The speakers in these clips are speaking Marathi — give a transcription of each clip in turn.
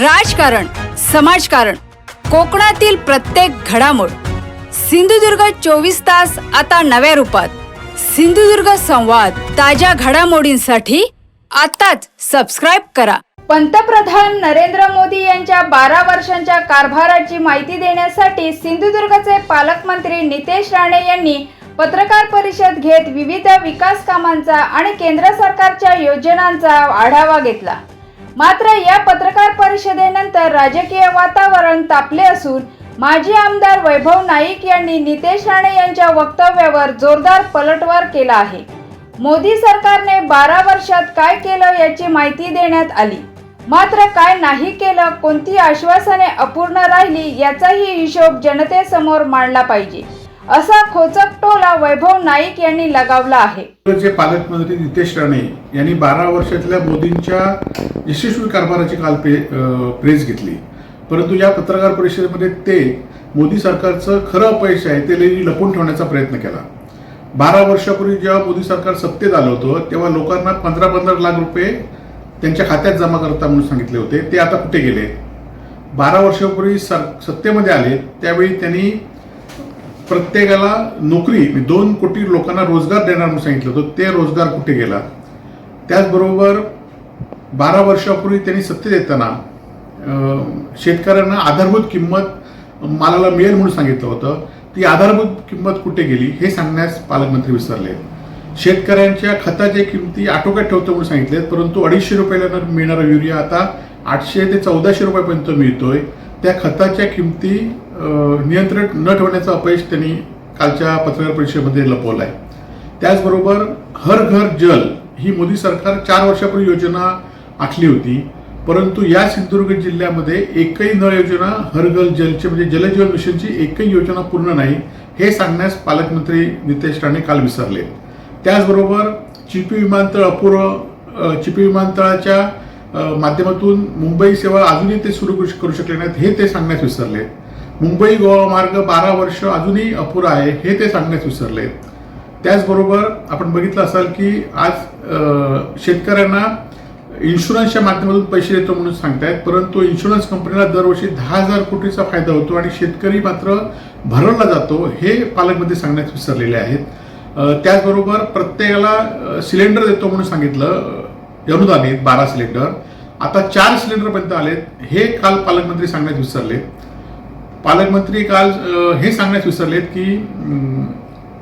राजकारण, समाजकारण, कोकणातील प्रत्येक घडामोड. सिंधुदुर्ग 24 तास आता नव्या रूपात. सिंधुदुर्ग संवाद, ताज्या घडामोडींसाठी आताच सबस्क्राइब करा. पंतप्रधान नरेंद्र मोदी यांच्या 12 वर्षांच्या कारभाराची माहिती देण्यासाठी सिंधुदुर्गचे पालकमंत्री नितेश राणे यांनी पत्रकार परिषद घेत विविध विकास कामांचा आणि केंद्र सरकारच्या योजनांचा आढावा घेतला. मात्र या पत्रकार परिषदेनंतर राजकीय वातावरण तापले असून माजी आमदार वैभव नाईक यांनी नितेश राणे यांच्या वक्तव्यावर जोरदार पलटवार केला आहे. मोदी सरकारने 12 वर्षात काय केलं याची माहिती देण्यात आली. मात्र काय नाही केलं, कोणती आश्वासने अपूर्ण राहिली याचाही हिशोब जनतेसमोर मांडला पाहिजे, असा खोचक टोला वैभव नाईक यांनी लगावला आहे. पालकमंत्री नितेश राणे यांनी 12 वर्षातल्या मोदींच्या यशस्वी कारभाराची काल प्रेस घेतली. परंतु या पत्रकार परिषदेमध्ये ते मोदी सरकारचं खरं अपयश आहे ते लपवून ठेवण्याचा प्रयत्न केला. 12 वर्षापूर्वी जेव्हा मोदी सरकार सत्तेत आलं होतं तेव्हा लोकांना 15-15 लाख रुपये त्यांच्या खात्यात जमा करता म्हणून सांगितले होते. ते आता कुठे गेले? 12 वर्षापूर्वी सत्तेमध्ये आले त्यावेळी त्यांनी प्रत्येकाला नोकरी 2 कोटी लोकांना रोजगार देणार म्हणून सांगितलं होतं. ते रोजगार कुठे गेला? त्याचबरोबर 12 वर्षापूर्वी त्यांनी सत्तेत येताना शेतकऱ्यांना आधारभूत किंमत मालाला मिळेल म्हणून सांगितलं होतं. ती आधारभूत किंमत कुठे गेली हे सांगण्यास पालकमंत्री विसरले. शेतकऱ्यांच्या खताच्या किमती आटोक्यात ठेवतो म्हणून सांगितले, परंतु 250 रुपयाला मिळणारा युरिया आता 800 ते 1400 रुपयापर्यंत मिळतोय. त्या खताच्या किमती नियंत्रण न ठेवण्याचं अपयश त्यांनी कालच्या पत्रकार परिषदेमध्ये लपवलं आहे. त्याचबरोबर हर घर जल ही मोदी सरकार 4 वर्षापूर्वी योजना आखली होती, परंतु या सिंधुदुर्ग जिल्ह्यामध्ये एकही नळ योजना हर घर जलची म्हणजे जलजीवन मिशनची एकही योजना पूर्ण नाही हे सांगण्यास पालकमंत्री नितेश राणे काल विसरले. त्याचबरोबर चिपी विमानतळ अपूर्व, चिपी विमानतळाच्या माध्यमातून मुंबई सेवा अजूनही ते सुरू करू शकले नाहीत हे ते सांगण्यास विसरले. मुंबई गोवा मार्ग 12 वर्ष अजूनही अपुरा आहे हे ते सांगण्यास विसरले. त्याचबरोबर आपण बघितलं असाल की आज शेतकऱ्यांना इन्शुरन्सच्या माध्यमातून पैसे देतो म्हणून सांगतायत, परंतु इन्शुरन्स कंपनीला दरवर्षी 10,000 कोटीचा फायदा होतो आणि शेतकरी मात्र भरवला जातो हे पालकमंत्री सांगण्यास विसरलेले आहेत. त्याचबरोबर प्रत्येकाला सिलेंडर देतो म्हणून सांगितलं, अनुदानित 12 सिलेंडर, आता 4 सिलेंडरपर्यंत आलेत हे काल पालकमंत्री सांगण्यास विसरले. पालकमंत्री काल हे सांगण्यास विसरलेत की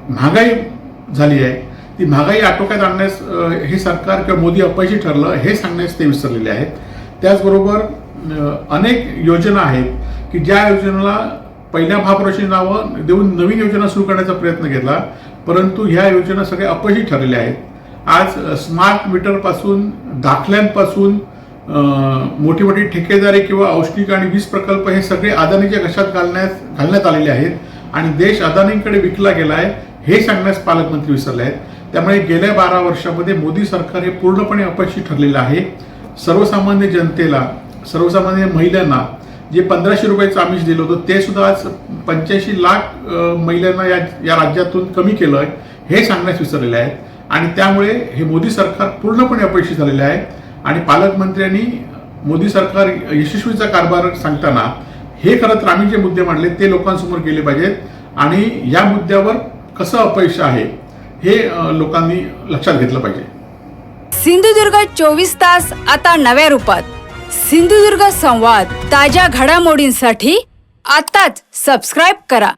महागाई झाली आहे, ती महागाई आटोक्यात आणण्यास हे सरकार किंवा मोदी अपयशी ठरलं हे सांगण्यास ते विसरलेले आहेत. त्याचबरोबर अनेक योजना आहेत की ज्या योजनेला पहिल्या महापुरुषांची नावं देऊन नवीन योजना सुरू करण्याचा प्रयत्न केला, परंतु ह्या योजना सगळ्या अपयशी ठरलेल्या आहेत. आज स्मार्ट मीटरपासून दाखल्यांपासून मोठी मोठी ठेकेदारी किंवा औष्णिक आणि वीज प्रकल्प हे सगळे अदानीच्या घशात घालण्यात आलेले आहेत आणि देश अदानींकडे विकला गेला आहे हे सांगण्यास पालकमंत्री विसरले आहेत. त्यामुळे गेल्या 12 वर्षामध्ये मोदी सरकार हे पूर्णपणे अपयशी ठरलेलं आहे. सर्वसामान्य जनतेला, सर्वसामान्य महिलांना जे 1500 रुपयाचं आमिष दिलं होतं ते सुद्धा आज 85 लाख महिलांना या राज्यातून कमी केलं आहे हे सांगण्यास विसरलेले आहेत. आणि त्यामुळे हे मोदी सरकार पूर्णपणे अपयशी झालेले आहे. आणि पालकमंत्र्यांनी मोदी सरकार यशस्वीचा कारभार सांगताना हे खरं तर आम्ही जे मुद्दे मांडले ते लोकांसमोर गेले पाहिजेत आणि या मुद्द्यावर कसं अपयश आहे हे लोकांनी लक्षात घेतलं पाहिजे. सिंधुदुर्ग 24 तास आता नव्या रूपात. सिंधुदुर्ग संवाद, ताज्या घडामोडींसाठी आताच सबस्क्राइब करा.